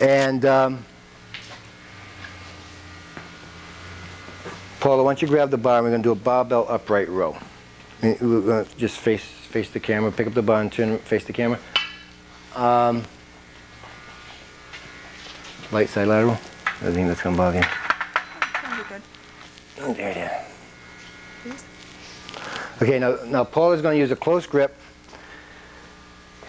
And Paula, once you grab the bar, we're going to do a barbell upright row. We're going to just face the camera, pick up the bar and turn, face the camera. Light side lateral. I think that's going to bother you. Oh, there it is. Okay, now Paula's going to use a close grip,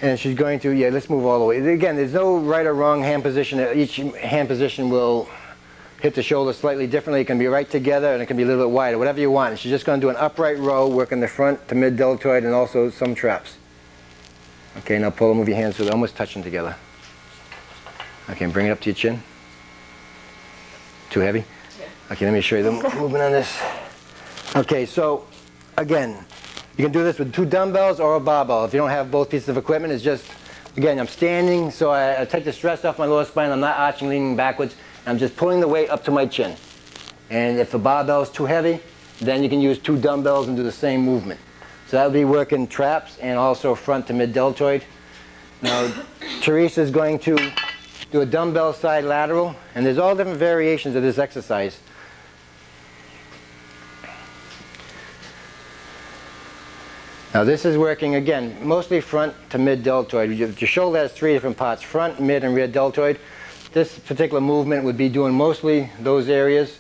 and she's going to, yeah, let's move all the way. Again, there's no right or wrong hand position. Each hand position will hit the shoulder slightly differently. It can be right together, and it can be a little bit wider, whatever you want. And she's just going to do an upright row, working the front to mid deltoid, and also some traps. Okay, now Paula, move your hands so they're almost touching together. Okay, bring it up to your chin. Too heavy? Yeah. Okay, let me show you the movement on this. Okay, so again, you can do this with 2 dumbbells or a barbell. If you don't have both pieces of equipment, it's just, again, I'm standing, so I take the stress off my lower spine. I'm not arching, leaning backwards. I'm just pulling the weight up to my chin. And if the barbell is too heavy, then you can use 2 dumbbells and do the same movement. So that would be working traps and also front to mid deltoid. Now, Teresa is going to do a dumbbell side lateral, and there's all different variations of this exercise. Now this is working, again, mostly front to mid deltoid. Your shoulder has 3 different parts, front, mid, and rear deltoid. This particular movement would be doing mostly those areas.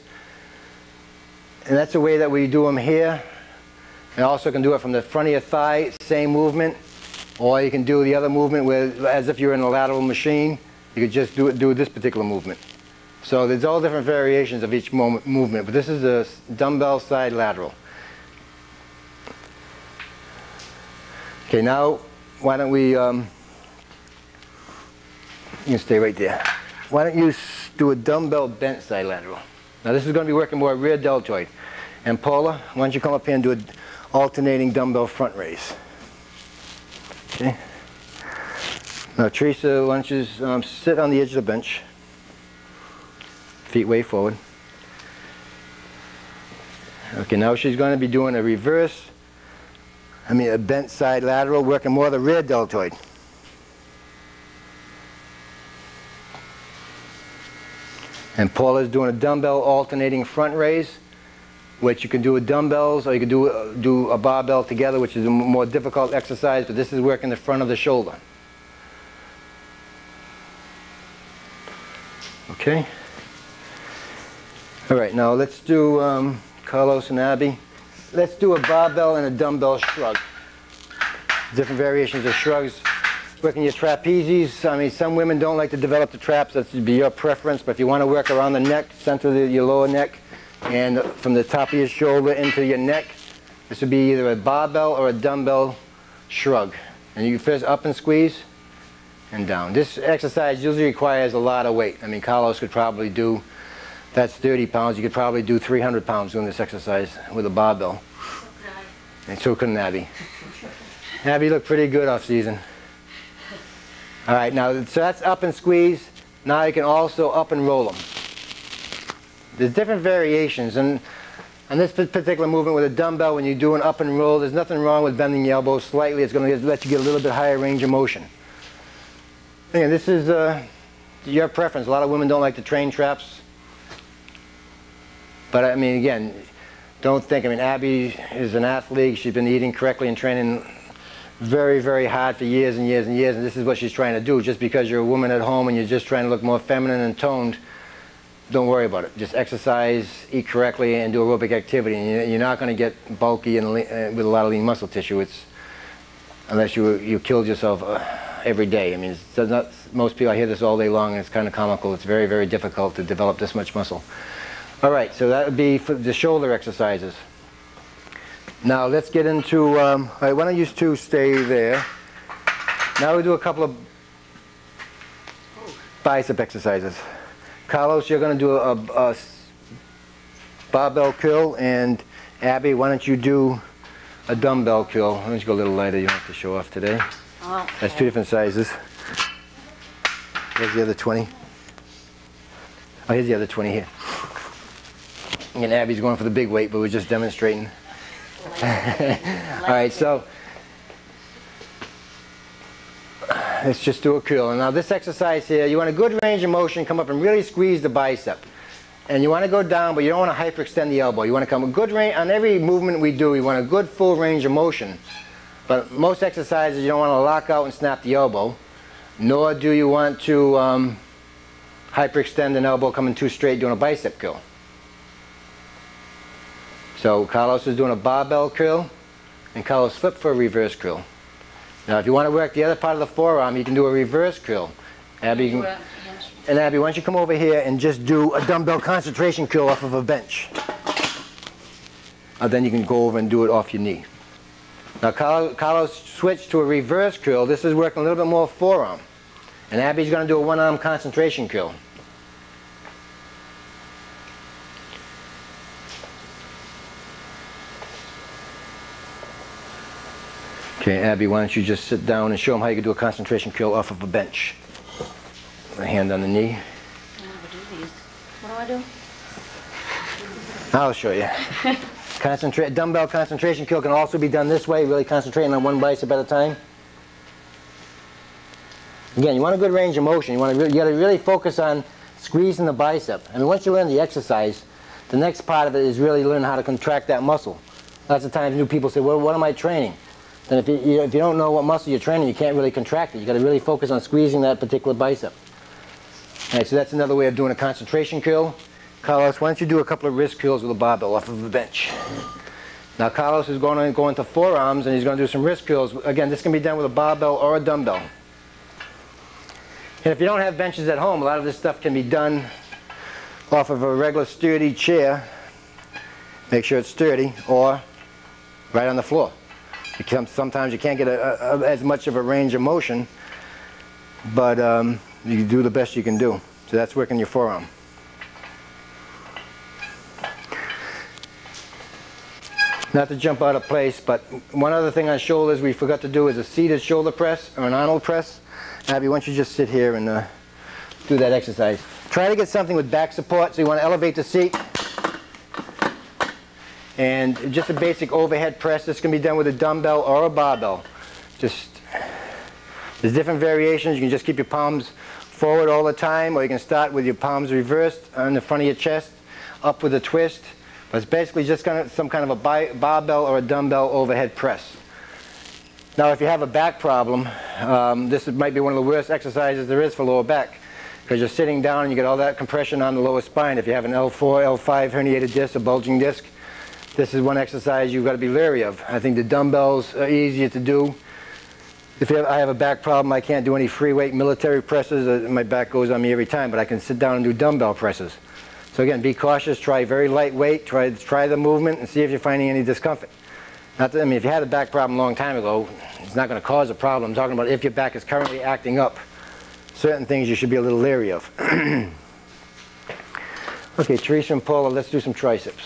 And that's the way that we do them here. And also can do it from the front of your thigh, same movement. Or you can do the other movement with, as if you're in a lateral machine. You could just do this particular movement. So there's all different variations of each movement, but this is a dumbbell side lateral. Okay, now why don't we, you can stay right there. Why don't you do a dumbbell bent side lateral. Now this is going to be working more rear deltoid. And Paula, why don't you come up here and do an alternating dumbbell front raise. Okay. Now Teresa, why don't you sit on the edge of the bench, feet way forward. Okay, now she's going to be doing a a bent side lateral, working more the rear deltoid. And Paula's doing a dumbbell alternating front raise, which you can do with dumbbells, or you can do a barbell together, which is a more difficult exercise, but this is working the front of the shoulder. Okay. All right, now let's do, Carlos and Abby, let's do a barbell and a dumbbell shrug. Different variations of shrugs. Working your trapezies. I mean, some women don't like to develop the traps. That should be your preference. But if you want to work around the neck, center of your lower neck, and from the top of your shoulder into your neck, this would be either a barbell or a dumbbell shrug. And you first up and squeeze and down. This exercise usually requires a lot of weight. I mean, Carlos could probably do, that's 30 pounds. You could probably do 300 pounds doing this exercise with a barbell. And so couldn't Abby. Abby looked pretty good off season. All right, now, so that's up and squeeze. Now you can also up and roll them. There's different variations, and on this particular movement with a dumbbell, when you do an up and roll, there's nothing wrong with bending your elbows slightly. It's going to let you get a little bit higher range of motion. Again, this is your preference. A lot of women don't like to train traps. But I mean, again, don't think, I mean, Abby is an athlete. She's been eating correctly and training very, very hard for years and years and years, and this is what she's trying to do. Just because you're a woman at home and you're just trying to look more feminine and toned, don't worry about it. Just exercise, eat correctly, and do aerobic activity. And you're not going to get bulky and with a lot of lean muscle tissue. It's unless you killed yourself every day. I mean, it's not, most people, I hear this all day long, and it's kind of comical. It's very, very difficult to develop this much muscle. All right, so that would be for the shoulder exercises. Now let's get into, all right, why don't you two stay there. Now we do a couple of bicep exercises. Carlos, you're going to do a barbell curl, and Abby, why don't you do a dumbbell curl. Why don't you go a little lighter, you don't have to show off today. Oh, That's 2 different sizes. Here's the other 20. Oh, here's the other 20 here. And Abby's going for the big weight, but we're just demonstrating. All right, so let's just do a curl. And now this exercise here, you want a good range of motion, come up and really squeeze the bicep. And you want to go down, but you don't want to hyperextend the elbow. You want to come a good range, on every movement we do, you want a good full range of motion. But most exercises, you don't want to lock out and snap the elbow, nor do you want to hyperextend an elbow coming too straight doing a bicep curl. So Carlos is doing a barbell curl, and Carlos flipped for a reverse curl. Now if you want to work the other part of the forearm, you can do a reverse curl. Abby, can, and Abby, why don't you come over here and just do a dumbbell concentration curl off of a bench. And then you can go over and do it off your knee. Now Carlos switched to a reverse curl. This is working a little bit more forearm. And Abby's going to do a one-arm concentration curl. Okay, Abby, why don't you just sit down and show them how you can do a concentration curl off of a bench. Put a hand on the knee. I never do these. What do I do? I'll show you. Dumbbell concentration curl can also be done this way, really concentrating on one bicep at a time. Again, you want a good range of motion. You got to really focus on squeezing the bicep. I mean, once you learn the exercise, the next part of it is really learn how to contract that muscle. Lots of times new people say, well, what am I training? Then if you don't know what muscle you're training, you can't really contract it. You got to really focus on squeezing that particular bicep. All right, so that's another way of doing a concentration curl. Carlos, why don't you do a couple of wrist curls with a barbell off of the bench. Now Carlos is going to go into forearms and he's going to do some wrist curls. Again, this can be done with a barbell or a dumbbell. And if you don't have benches at home, a lot of this stuff can be done off of a regular sturdy chair. Make sure it's sturdy, or right on the floor. Sometimes you can't get as much of a range of motion, but you do the best you can do. So that's working your forearm. Not to jump out of place, but one other thing on shoulders we forgot to do is a seated shoulder press or an Arnold press. Abby, why don't you just sit here and do that exercise. Try to get something with back support, so you want to elevate the seat. And just a basic overhead press. This can be done with a dumbbell or a barbell. There's different variations. You can just keep your palms forward all the time, or you can start with your palms reversed on the front of your chest, up with a twist. But it's basically just some kind of a barbell or a dumbbell overhead press. Now if you have a back problem, this might be one of the worst exercises there is for lower back, because you're sitting down and you get all that compression on the lower spine. If you have an L4, L5 herniated disc, a bulging disc, this is one exercise you've got to be leery of. I think the dumbbells are easier to do. I have a back problem, I can't do any free weight military presses. My back goes on me every time, but I can sit down and do dumbbell presses. So again, be cautious, try very lightweight, try the movement and see if you're finding any discomfort. If you had a back problem a long time ago, it's not going to cause a problem. I'm talking about if your back is currently acting up. Certain things you should be a little leery of. Okay, Teresa and Paula, let's do some triceps.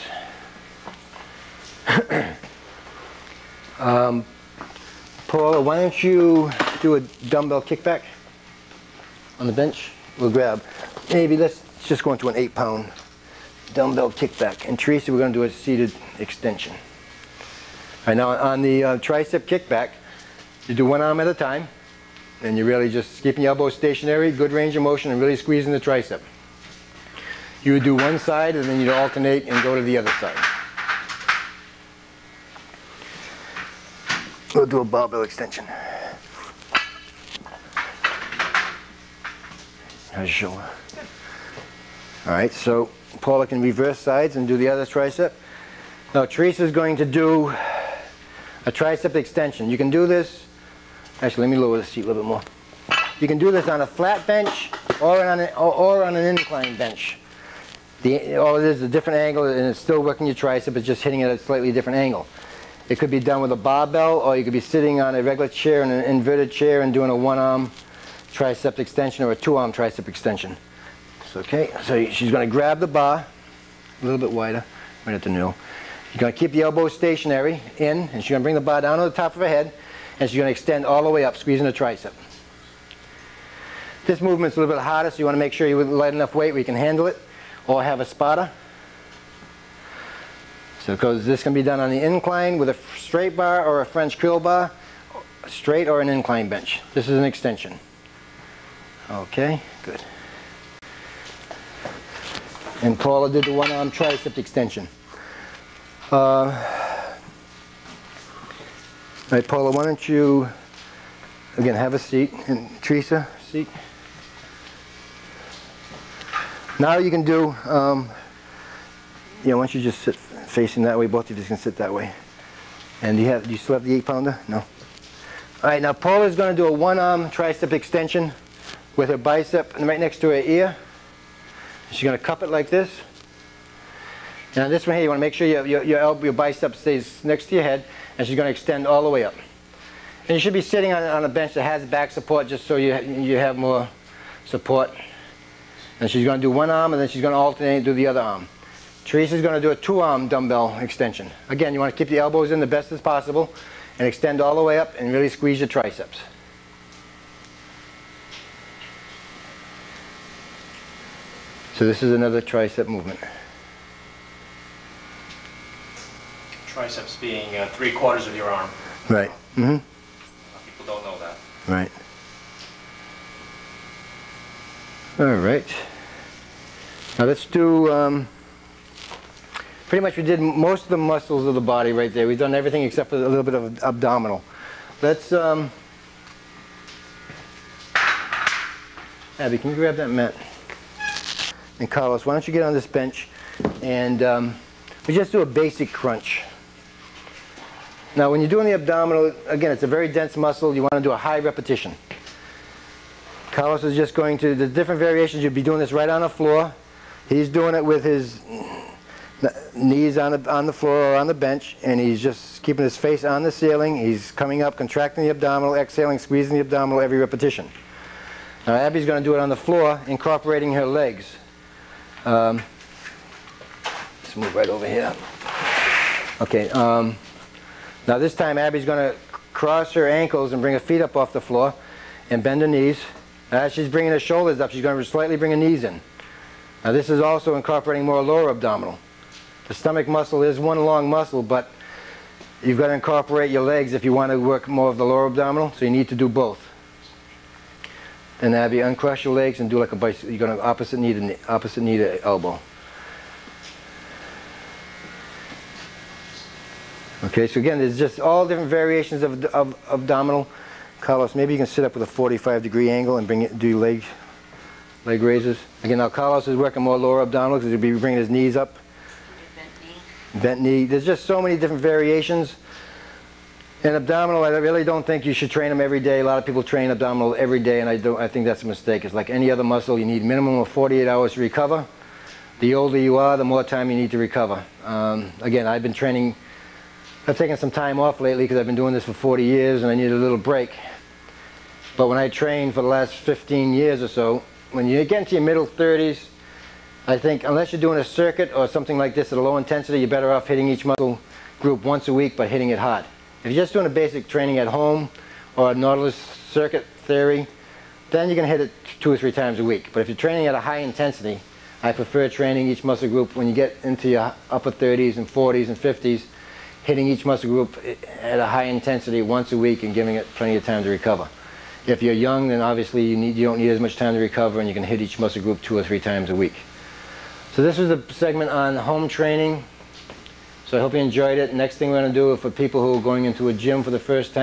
Paula, why don't you do a dumbbell kickback on the bench? We'll grab, let's just go into an 8-pound dumbbell kickback. And Teresa, we're going to do a seated extension. All right, now on the tricep kickback, you do one arm at a time, and you're really just keeping your elbows stationary, good range of motion, and really squeezing the tricep. You would do one side, and then you'd alternate and go to the other side. We'll do a barbell extension. How's your shoulder? All right, so Paula can reverse sides and do the other tricep. Now Teresa's going to do a tricep extension. You can do this, actually let me lower the seat a little bit more. You can do this on a flat bench or on an incline bench. All it is a different angle, and it's still working your tricep, it's just hitting it at a slightly different angle. It could be done with a barbell, or you could be sitting on a regular chair in an inverted chair and doing a one-arm tricep extension or a two-arm tricep extension. So, okay, so she's going to grab the bar a little bit wider, right at the nail. She's going to keep the elbows stationary in, and she's going to bring the bar down to the top of her head, and she's going to extend all the way up, squeezing the tricep. This movement's a little bit harder, so you want to make sure you light enough weight where you can handle it, or have a spotter. So because this can be done on the incline with a straight bar or a French curl bar, straight or an incline bench. This is an extension. Okay, good. And Paula did the one-arm tricep extension. All right, Paula, why don't you, again, have a seat, and Teresa, seat. Now you can do, why don't you just sit facing that way, both of you can sit that way. And do you still have the 8-pounder? No. All right, now Paula's going to do a one-arm tricep extension with her bicep right next to her ear. She's going to cup it like this. Now this one here, you want to make sure your bicep stays next to your head, and she's going to extend all the way up. And you should be sitting on a bench that has back support, just so you have more support. And she's going to do one arm, and then she's going to alternate and do the other arm. Teresa's going to do a 2-arm dumbbell extension. Again, you want to keep the elbows in the best as possible, and extend all the way up, and really squeeze your triceps. So this is another tricep movement. Triceps being 3/4 of your arm. Right. Mm-hmm. People don't know that. Right. All right. Now let's do, pretty much we did most of the muscles of the body right there. We've done everything except for a little bit of abdominal. Let's, Abby, can you grab that mat? And Carlos, why don't you get on this bench, and we just do a basic crunch. Now when you're doing the abdominal, again, it's a very dense muscle. You want to do a high repetition. Carlos is just going to, the different variations, you'll be doing this right on the floor. He's doing it with his knees on the floor or on the bench, and he's just keeping his face on the ceiling. He's coming up, contracting the abdominal, exhaling, squeezing the abdominal every repetition. Now Abby's going to do it on the floor, incorporating her legs. Let's move right over here. Okay, now this time Abby's going to cross her ankles and bring her feet up off the floor and bend her knees. As she's bringing her shoulders up, she's going to slightly bring her knees in. Now this is also incorporating more lower abdominal. The stomach muscle is one long muscle, but you've got to incorporate your legs if you want to work more of the lower abdominal, so you need to do both. Then Abby, uncross your legs and do like a bicycle. You're going to opposite knee to elbow. Okay, so again, there's just all different variations of abdominal. Carlos, maybe you can sit up with a 45-degree angle and do leg raises. Again, now Carlos is working more lower abdominal because he'll be bringing his knees up. Bent knee. There's just so many different variations. And abdominal, I really don't think you should train them every day. A lot of people train abdominal every day, and I think that's a mistake. It's like any other muscle. You need minimum of 48 hours to recover. The older you are, the more time you need to recover. Again, I've taken some time off lately because I've been doing this for 40 years and I need a little break. But when I trained for the last 15 years or so, when you get into your middle 30s, I think unless you're doing a circuit or something like this at a low intensity, you're better off hitting each muscle group once a week, but hitting it hard. If you're just doing a basic training at home or a Nautilus circuit theory, then you can hit it 2 or 3 times a week. But if you're training at a high intensity, I prefer training each muscle group when you get into your upper 30s and 40s and 50s, hitting each muscle group at a high intensity once a week and giving it plenty of time to recover. If you're young, then obviously you don't need as much time to recover, and you can hit each muscle group 2 or 3 times a week. So this was the segment on home training. So I hope you enjoyed it. Next thing we're going to do for people who are going into a gym for the first time,